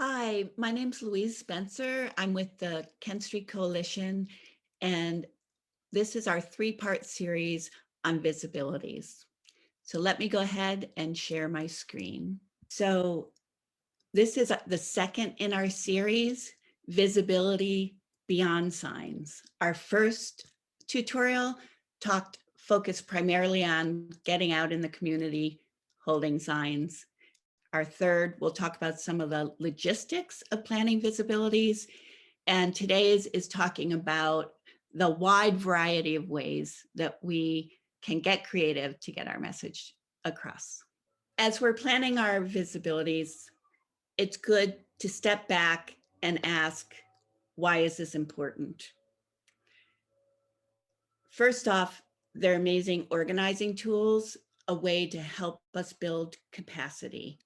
Hi, my name's Louise Spencer. I'm with the Kent Street Coalition, and this is our three-part series on visibilities. So let me go ahead and share my screen. So this is the second in our series, Visibility Beyond Signs. Our first tutorial focused primarily on getting out in the community, holding signs. Our third, we'll talk about some of the logistics of planning visibilities. And today's is talking about the wide variety of ways that we can get creative to get our message across. As we're planning our visibilities, it's good to step back and ask, why is this important? First off, they're amazing organizing tools, a way to help us build capacity.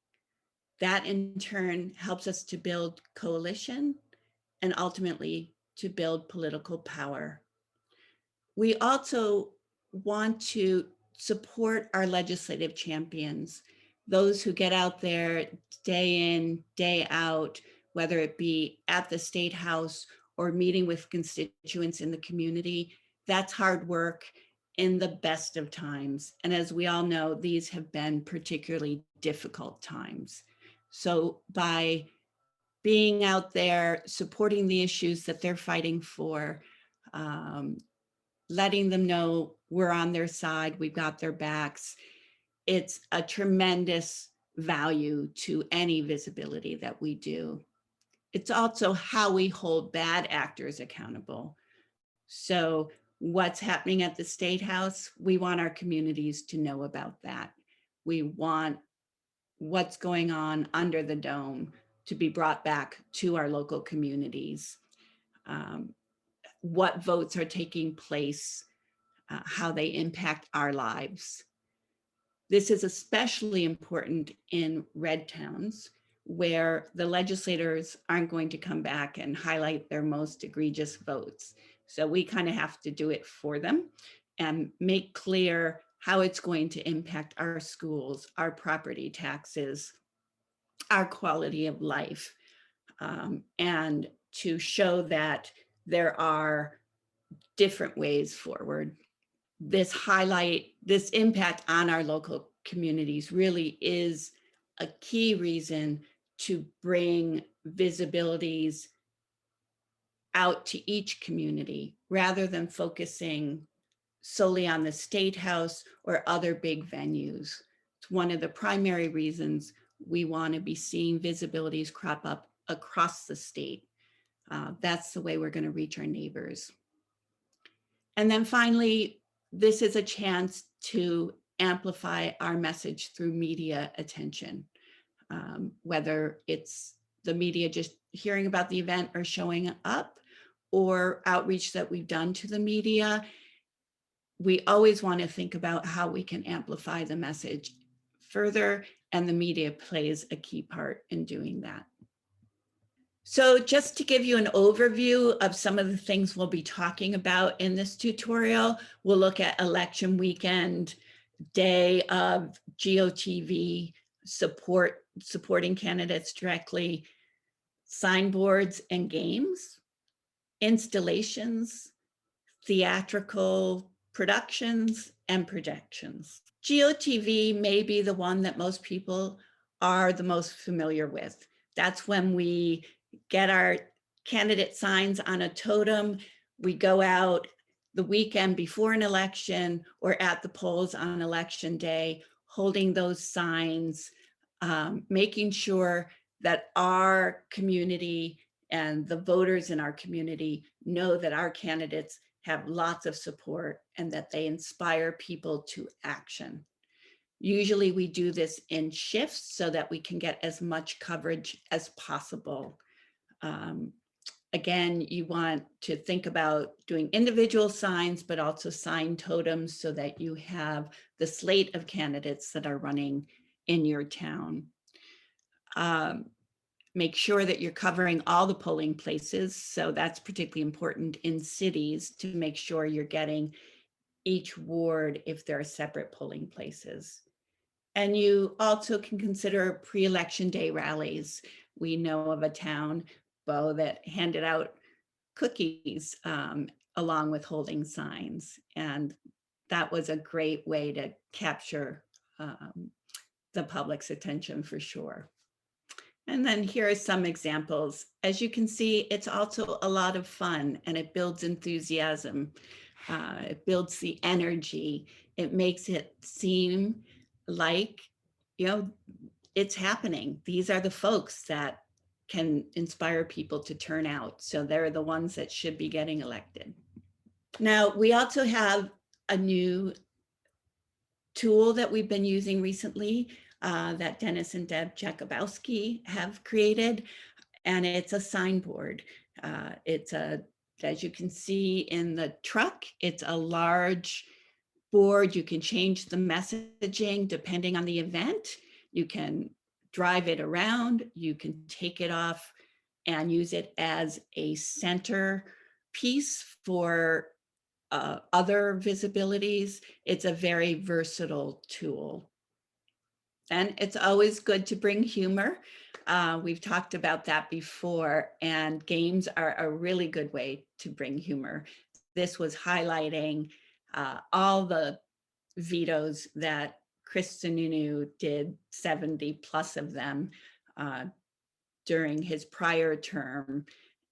That in turn helps us to build coalition and ultimately to build political power. We also want to support our legislative champions, those who get out there day in, day out, whether it be at the State House or meeting with constituents in the community. That's hard work in the best of times. And as we all know, these have been particularly difficult times. So by being out there, supporting the issues that they're fighting for, um, letting them know we're on their side, we've got their backs. It's a tremendous value to any visibility that we do. It's also how we hold bad actors accountable. So what's happening at the State House, we want our communities to know about that. We want what's going on under the dome to be brought back to our local communities. What votes are taking place, how they impact our lives. This is especially important in red towns where the legislators aren't going to come back and highlight their most egregious votes. So we kind of have to do it for them and make clear how it's going to impact our schools, our property taxes, our quality of life, and to show that there are different ways forward. This impact on our local communities really is a key reason to bring visibilities out to each community rather than focusing solely on the State House or other big venues. It's one of the primary reasons we want to be seeing visibilities crop up across the state. That's the way we're going to reach our neighbors. And then finally, this is a chance to amplify our message through media attention, whether it's the media just hearing about the event or showing up, or outreach that we've done to the media. We always want to think about how we can amplify the message further, and the media plays a key part in doing that. So just to give you an overview of some of the things we'll be talking about in this tutorial, we'll look at election weekend, day of GOTV supporting candidates directly, signboards and games, installations, theatrical productions, and projections. GOTV may be the one that most people are the most familiar with. That's when we get our candidate signs on a totem. We go out the weekend before an election or at the polls on election day, holding those signs, making sure that our community and the voters in our community know that our candidates have lots of support and that they inspire people to action. Usually we do this in shifts so that we can get as much coverage as possible. Again, you want to think about doing individual signs, but also sign totems so that you have the slate of candidates that are running in your town. Make sure that you're covering all the polling places. So that's particularly important in cities to make sure you're getting each ward if there are separate polling places. And you also can consider pre-election day rallies. We know of a town, Bo, that handed out cookies along with holding signs. And that was a great way to capture the public's attention for sure. And then here are some examples. As you can see, it's also a lot of fun and it builds enthusiasm. It builds the energy. It makes it seem like, it's happening. These are the folks that can inspire people to turn out. So they're the ones that should be getting elected. Now, we also have a new tool that we've been using recently that Dennis and Deb Jakubowski have created, and it's a signboard. As you can see in the truck, it's a large board. You can change the messaging depending on the event. You can drive it around, you can take it off and use it as a center piece for other visibilities. It's a very versatile tool. And it's always good to bring humor. We've talked about that before, and games are a really good way to bring humor. This was highlighting all the vetoes that Chris Sununu did, 70 plus of them during his prior term.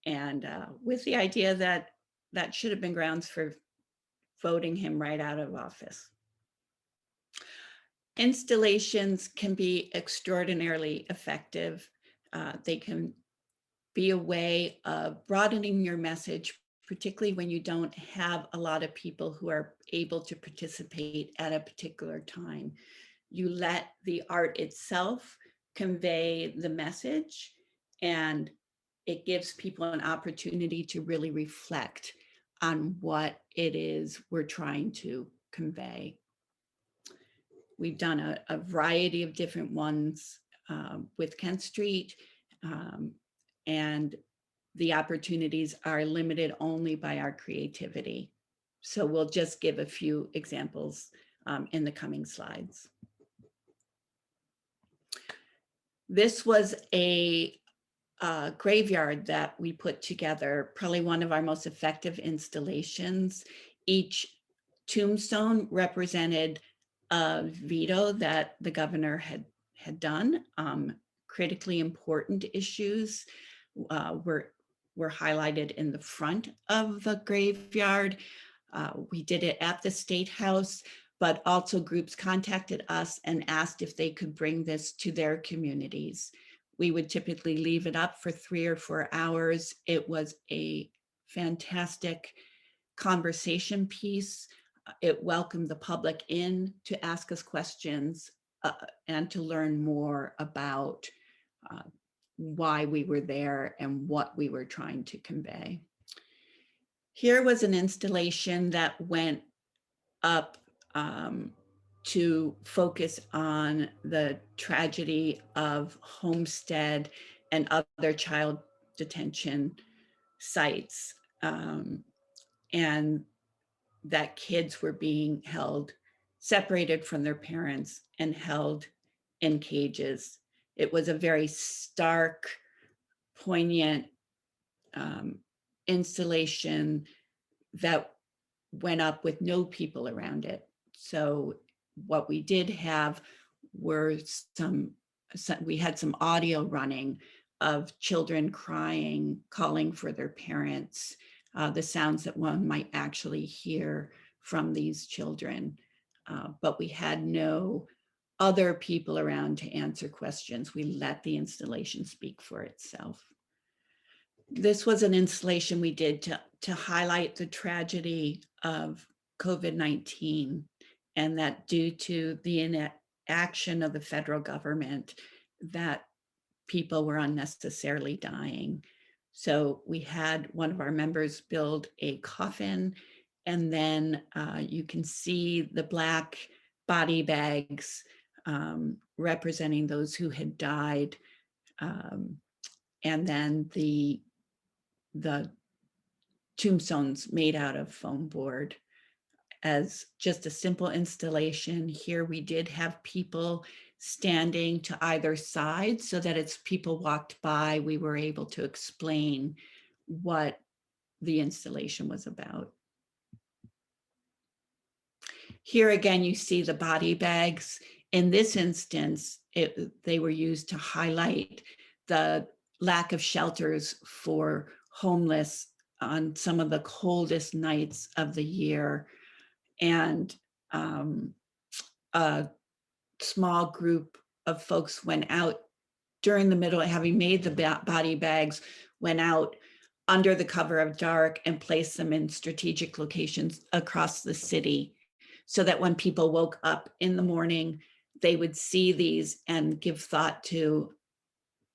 And with the idea that that should have been grounds for voting him right out of office. Installations can be extraordinarily effective. They can be a way of broadening your message, particularly when you don't have a lot of people who are able to participate at a particular time. You let the art itself convey the message, and it gives people an opportunity to really reflect on what it is we're trying to convey. We've done a variety of different ones with Kent Street, and the opportunities are limited only by our creativity. So we'll just give a few examples in the coming slides. This was a graveyard that we put together, probably one of our most effective installations. Each tombstone represented a veto that the governor had done. Critically important issues were highlighted in the front of the graveyard. We did it at the State House, but also groups contacted us and asked if they could bring this to their communities. We would typically leave it up for 3 or 4 hours. It was a fantastic conversation piece. It welcomed the public in to ask us questions and to learn more about why we were there and what we were trying to convey. Here was an installation that went up to focus on the tragedy of Homestead and other child detention sites, and that kids were being held, separated from their parents and held in cages. It was a very stark, poignant installation that went up with no people around it. So what we did have were we had some audio running of children crying, calling for their parents, the sounds that one might actually hear from these children. But we had no other people around to answer questions. We let the installation speak for itself. This was an installation we did to highlight the tragedy of COVID-19, and that due to the inaction of the federal government, that people were unnecessarily dying. So we had one of our members build a coffin, and then you can see the Black body bags representing those who had died. And then the tombstones made out of foam board. as just a simple installation. Here we did have people standing to either side so that as people walked by, we were able to explain what the installation was about. Here again, you see the body bags. In this instance, they were used to highlight the lack of shelters for homeless on some of the coldest nights of the year. And a small group of folks went out during the middle, having made the body bags, went out under the cover of dark and placed them in strategic locations across the city, so that when people woke up in the morning, they would see these and give thought to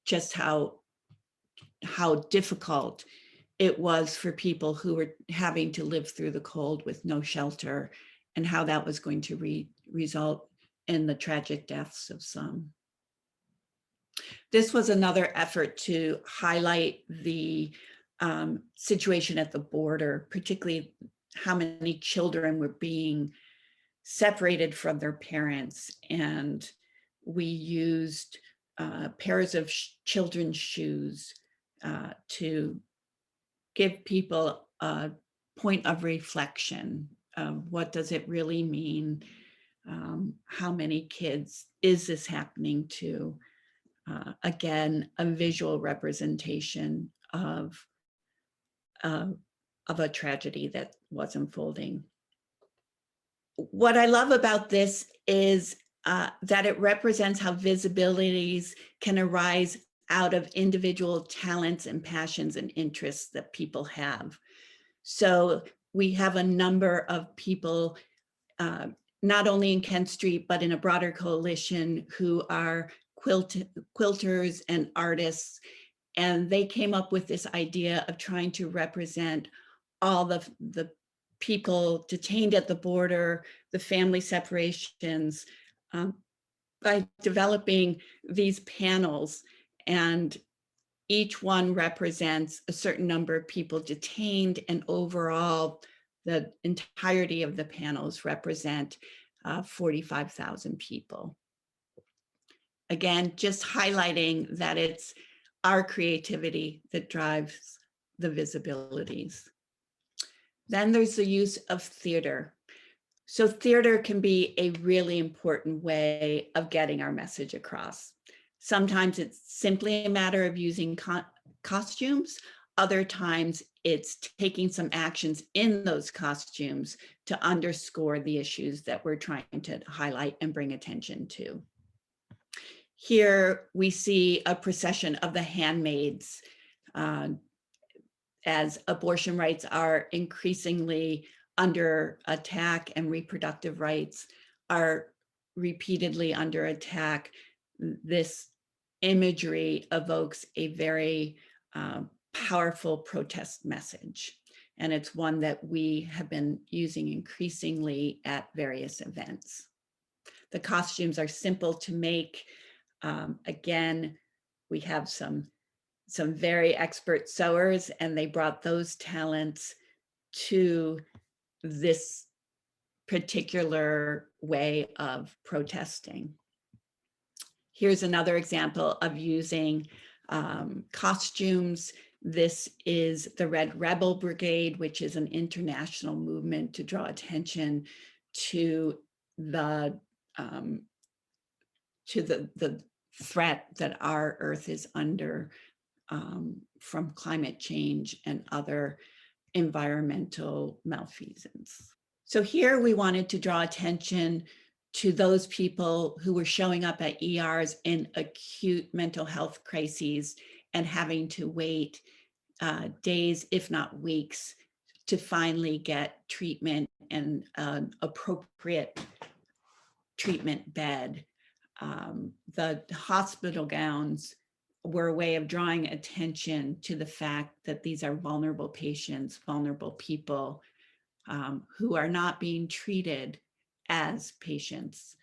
just how difficult it was for people who were having to live through the cold with no shelter, and how that was going to result in the tragic deaths of some. This was another effort to highlight the situation at the border, particularly how many children were being separated from their parents. And we used pairs of children's shoes to give people a point of reflection. What does it really mean? How many kids is this happening to? Again, a visual representation of a tragedy that was unfolding. What I love about this is that it represents how visibilities can arise out of individual talents and passions and interests that people have. So we have a number of people, not only in Kent Street, but in a broader coalition, who are quilters and artists. And they came up with this idea of trying to represent all the people detained at the border, the family separations, by developing these panels. And each one represents a certain number of people detained, and overall, the entirety of the panels represent 45,000 people. Again, just highlighting that it's our creativity that drives the visibilities. Then there's the use of theater. So theater can be a really important way of getting our message across. Sometimes it's simply a matter of using costumes. Other times it's taking some actions in those costumes to underscore the issues that we're trying to highlight and bring attention to. Here we see a procession of the handmaids, as abortion rights are increasingly under attack and reproductive rights are repeatedly under attack. This imagery evokes a very powerful protest message, and it's one that we have been using increasingly at various events. The costumes are simple to make. Again, we have some very expert sewers, and they brought those talents to this particular way of protesting. Here's another example of using costumes. This is the Red Rebel Brigade, which is an international movement to draw attention to the threat that our Earth is under from climate change and other environmental malfeasance. So here we wanted to draw attention to those people who were showing up at ERs in acute mental health crises and having to wait days, if not weeks, to finally get treatment and an appropriate treatment bed. The hospital gowns were a way of drawing attention to the fact that these are vulnerable patients, vulnerable people who are not being treated as patients.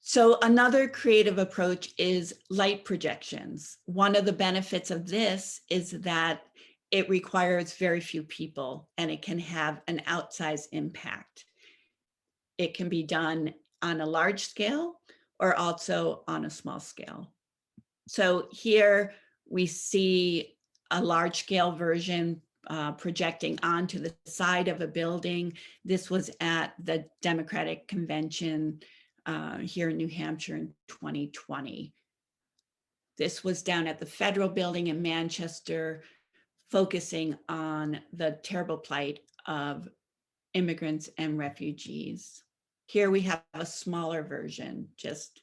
So another creative approach is light projections. One of the benefits of this is that it requires very few people and it can have an outsized impact. it can be done on a large scale or also on a small scale. So here we see a large scale version projecting onto the side of a building. This was at the Democratic Convention here in New Hampshire in 2020. This was down at the Federal Building in Manchester, focusing on the terrible plight of immigrants and refugees. Here we have a smaller version, just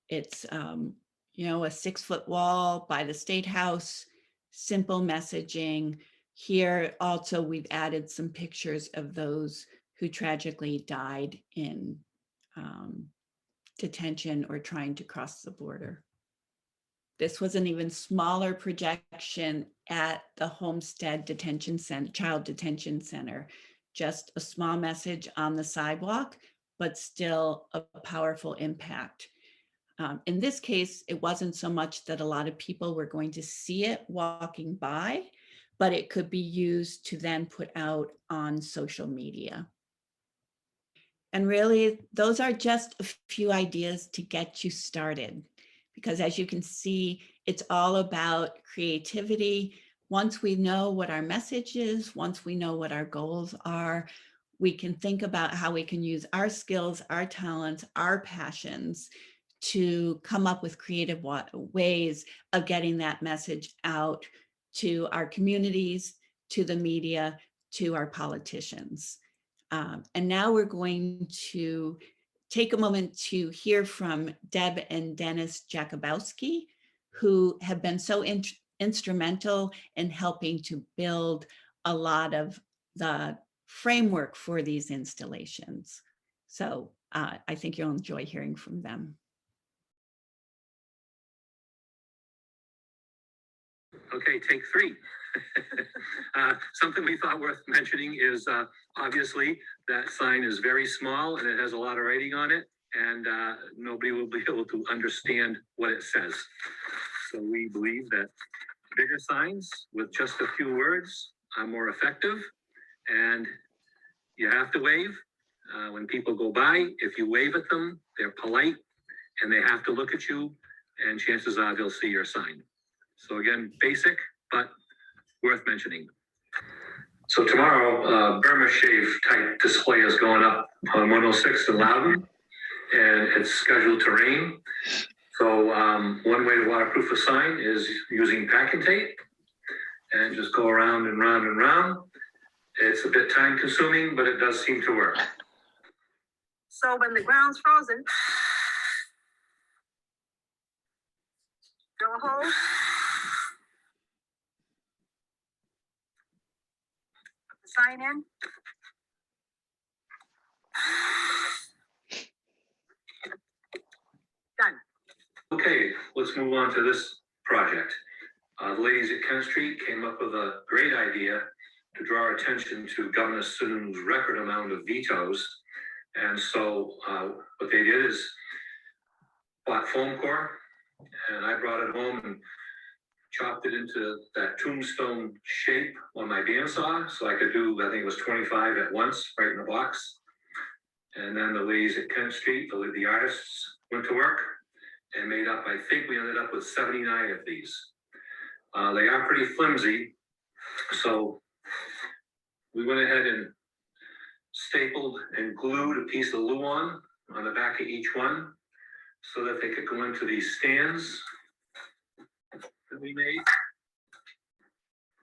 it's, you know, a 6-foot wall by the State House, simple messaging. Here also we've added some pictures of those who tragically died in detention or trying to cross the border. This was an even smaller projection at the Homestead Detention Center, Child Detention Center. Just a small message on the sidewalk, but still a powerful impact. In this case, it wasn't so much that a lot of people were going to see it walking by, but it could be used to then put out on social media. And really, those are just a few ideas to get you started. Because as you can see, it's all about creativity. Once we know what our message is, once we know what our goals are, we can think about how we can use our skills, our talents, our passions to come up with creative ways of getting that message out to our communities, to the media, to our politicians. And now we're going to take a moment to hear from Deb and Dennis Jakubowski, who have been so instrumental in helping to build a lot of the framework for these installations. So I think you'll enjoy hearing from them. Okay, take 3. Something we thought worth mentioning is obviously that sign is very small and it has a lot of writing on it, and nobody will be able to understand what it says. So we believe that bigger signs with just a few words are more effective, and you have to wave. When people go by, if you wave at them, they're polite and they have to look at you, and chances are they'll see your sign. So again, basic, but worth mentioning. So tomorrow, Burma Shave type display is going up on 106 in Loudon, and it's scheduled to rain. So one way to waterproof a sign is using packing tape and just go around and round and round. It's a bit time consuming, but it does seem to work. So when the ground's frozen, drill a hole, put the sign in. Done. Okay, let's move on to this project. The ladies at Kent Street came up with a great idea to draw attention to Governor Sunun's record amount of vetoes. And so what they did is bought foam core, and I brought it home and chopped it into that tombstone shape on my bandsaw, so I could do, I think it was 25 at once, right in the box. And then the ladies at Kent Street, the artists, went to work and made up, I think we ended up with 79 of these. They are pretty flimsy, so we went ahead and stapled and glued a piece of Luan on the back of each one so that they could go into these stands that we made.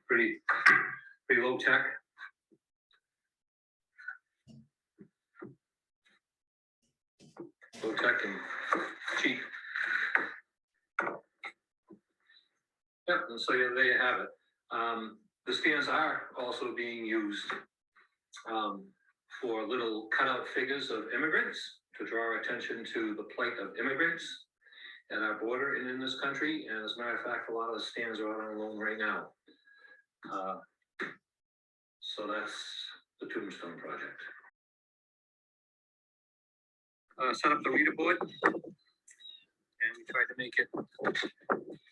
Pretty low tech. Low tech and cheap. Yep, and so there you have it. The stands are also being used for little cutout figures of immigrants to draw attention to the plight of immigrants at our border and in this country. And as a matter of fact, a lot of the stands are out on loan right now. So that's the Tombstone project. Set up the reader board, and we tried to make it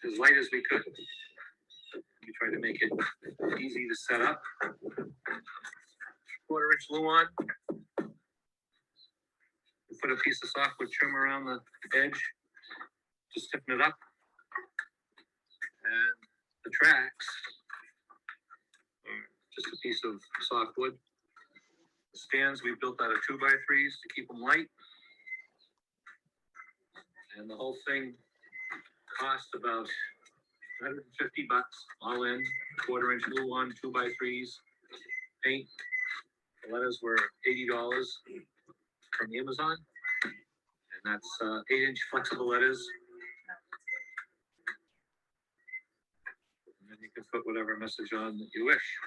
as light as we could. We tried to make it easy to set up. 1/4-inch Luan. put a piece of softwood trim around the edge, just stiffen it up. And the tracks are just a piece of softwood. The stands we built out of 2x3s to keep them light. And the whole thing cost about $150 all in, 1/4 inch glue on, 2x3s, paint. The letters were $80 from Amazon. And that's 8-inch flexible letters. And then you can put whatever message on that you wish.